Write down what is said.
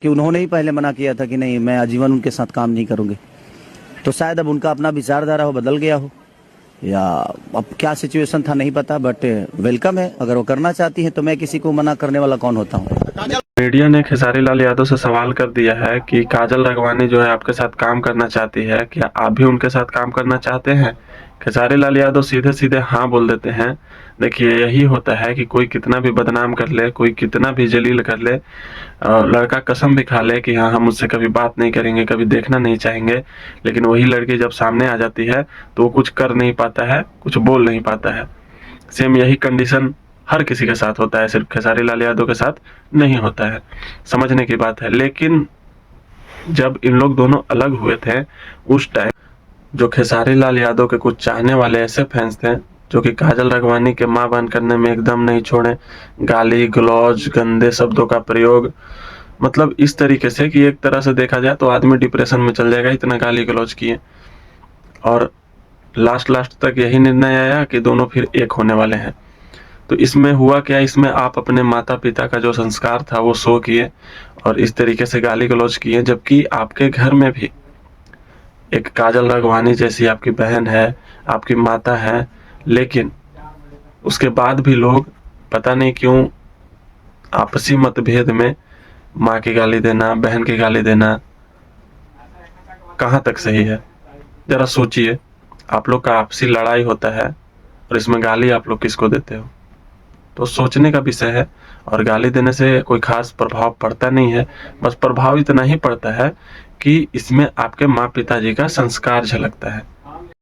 कि उन्होंने ही पहले मना किया था कि नहीं मैं आजीवन उनके साथ काम नहीं करूंगी। तो शायद अब उनका अपना विचारधारा हो बदल गया हो, या अब क्या सिचुएशन था नहीं पता, बट वेलकम है। अगर वो करना चाहती हैं तो मैं किसी को मना करने वाला कौन होता हूँ। मीडिया ने खेसारी लाल यादव से सवाल कर दिया है कि काजल राघवानी जो है आपके साथ काम करना चाहती है, क्या आप भी उनके साथ काम करना चाहते हैं? खेसारी लाल यादव सीधे सीधे हाँ बोल देते हैं। देखिए, यही होता है कि कोई कितना भी बदनाम कर ले, कोई कितना भी जलील कर ले, लड़का कसम भी खा ले कि हाँ हम उससे कभी बात नहीं करेंगे, कभी देखना नहीं चाहेंगे, लेकिन वही लड़की जब सामने आ जाती है तो वो कुछ कर नहीं पाता है, कुछ बोल नहीं पाता है। सेम यही कंडीशन हर किसी के साथ होता है, सिर्फ खेसारी लाल यादव के साथ नहीं होता है। समझने की बात है। लेकिन जब इन लोग दोनों अलग हुए थे, उस टाइम जो खेसारी लाल यादव के कुछ चाहने वाले ऐसे फैंस थे जो कि काजल राघवानी के मां बन करने में एकदम नहीं छोड़े। गाली गलौज, गंदे शब्दों का प्रयोग, मतलब इस तरीके से कि एक तरह से देखा जाए तो आदमी डिप्रेशन में चल जाएगा, इतना गाली गलौज किए। और लास्ट तक यही निर्णय आया कि दोनों फिर एक होने वाले हैं। तो इसमें हुआ क्या, इसमें आप अपने माता पिता का जो संस्कार था वो शो किए और इस तरीके से गाली गलौज किए, जबकि आपके घर में भी एक काजल राघवानी जैसी आपकी बहन है, आपकी माता है, लेकिन उसके बाद भी लोग पता नहीं क्यों आपसी मतभेद में माँ की गाली देना, बहन की गाली देना कहाँ तक सही है? जरा सोचिए। आप लोग का आपसी लड़ाई होता है और इसमें गाली आप लोग किसको देते हो? तो सोचने का विषय है। और गाली देने से कोई खास प्रभाव पड़ता नहीं है, बस प्रभाव इतना ही पड़ता है कि इसमें आपके माँ पिताजी का संस्कार झलकता है।